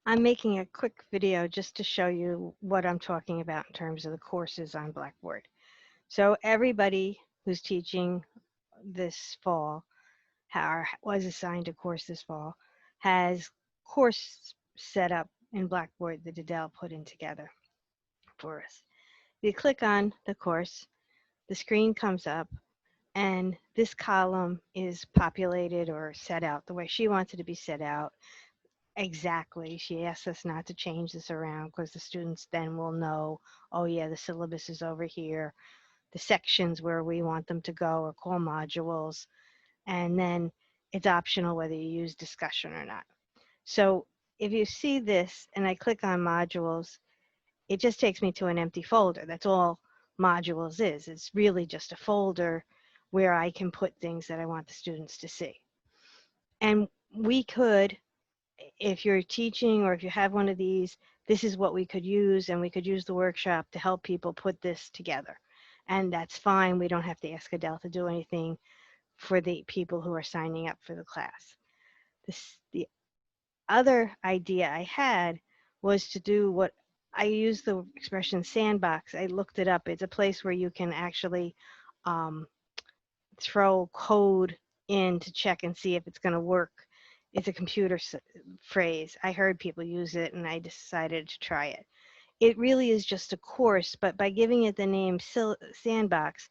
I'm making a quick video just to show you what I'm talking about in terms of the courses on Blackboard. So everybody who's teaching this fall or was assigned a course this fall has course set up in Blackboard that Adele put in together for us. You click on the course, the screen comes up, and this column is populated or set out the way she wants it to be set out. Exactly. She asked us not to change this around because the students then will know, oh yeah, the syllabus is over here. The sections where we want them to go are called modules. And then it's optional whether you use discussion or not. So if you see this and I click on modules, it just takes me to an empty folder. That's all modules is. It's really just a folder where I can put things that I want the students to see. And we could, if you're teaching or if you have one of these, this is what we could use, and we could use the workshop to help people put this together. And that's fine. We don't have to ask Adele to do anything for the people who are signing up for the class. The other idea I had was to do what I use the expression sandbox. I looked it up. It's a place where you can actually um, throw code in to check and see if it's going to work. It's a computer phrase. I heard people use it and I decided to try it. It really is just a course, but by giving it the name Sandbox,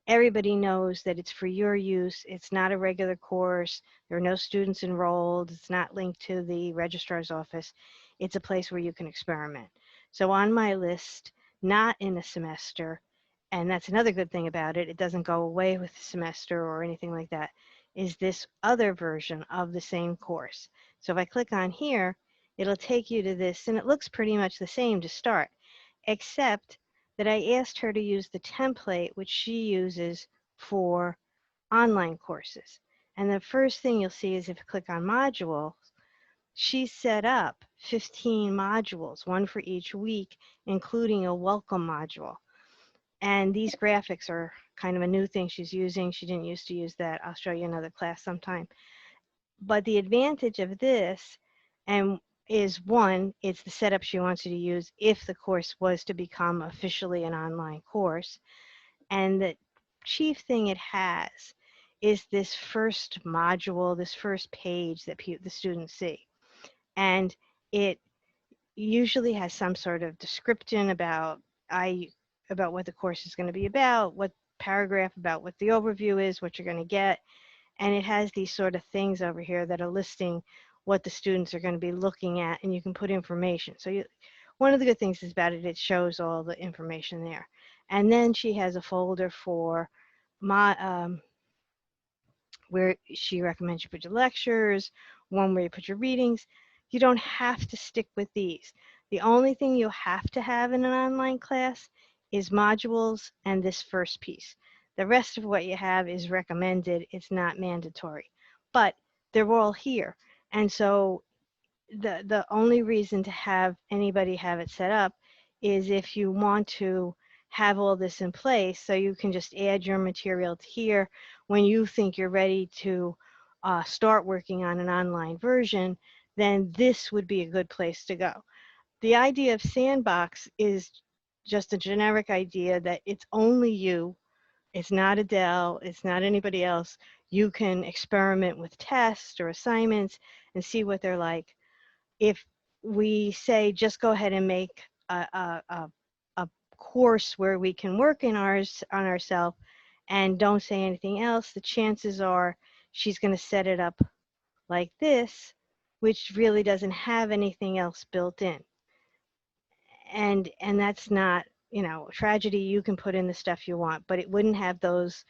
everybody knows that it's for your use. It's not a regular course. There are no students enrolled. It's not linked to the registrar's office. It's a place where you can experiment. So on my list, not in a semester, and that's another good thing about it, it doesn't go away with the semester or anything like that, is this other version of the same course. So if I click on here, it'll take you to this, and it looks pretty much the same to start, except that I asked her to use the template which she uses for online courses. And the first thing you'll see is if you click on modules, she set up 15 modules, one for each week, including a welcome module. And these graphics are kind of a new thing she's using. She didn't used to use that. I'll show you another class sometime. But the advantage of this and is one, it's the setup she wants you to use if the course was to become officially an online course. And the chief thing it has is this first module, this first page that the students see. And it usually has some sort of description about what the course is going to be about, what paragraph about what the overview is, what you're going to get. And it has these sort of things over here that are listing what the students are going to be looking at, and you can put information. So one of the good things is about it, it shows all the information there. And then she has a folder for where she recommends you put your lectures, one where you put your readings. You don't have to stick with these. The only thing you have to have in an online class is modules and this first piece. The rest of what you have is recommended. It's not mandatory, but they're all here. And so the only reason to have anybody have it set up is if you want to have all this in place so you can just add your material to here when you think you're ready to start working on an online version, then this would be a good place to go. The idea of Sandbox is just a generic idea that it's only you. It's not Adele, it's not anybody else. You can experiment with tests or assignments and see what they're like. If we say just go ahead and make a course where we can work in ours on ourselves and don't say anything else, the chances are she's going to set it up like this, which really doesn't have anything else built in. And that's not, you know, tragedy. You can put in the stuff you want, but it wouldn't have those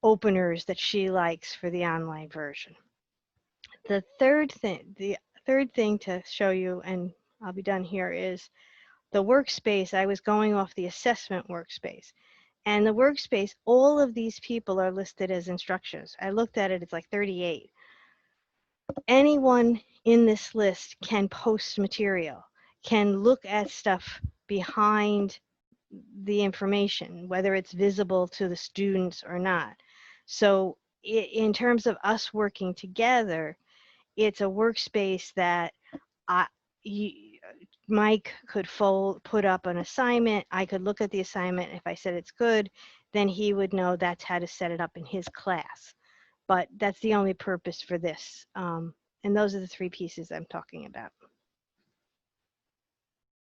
openers that she likes for the online version. The third thing to show you, and I'll be done here, is the workspace. I was going off the assessment workspace. And the workspace, all of these people are listed as instructors. I looked at it, it's like 38. Anyone in this list can post material, can look at stuff behind the information, whether it's visible to the students or not. So in terms of us working together, it's a workspace that Mike could put up an assignment. I could look at the assignment. If I said it's good, then he would know that's how to set it up in his class. But that's the only purpose for this. And those are the three pieces I'm talking about.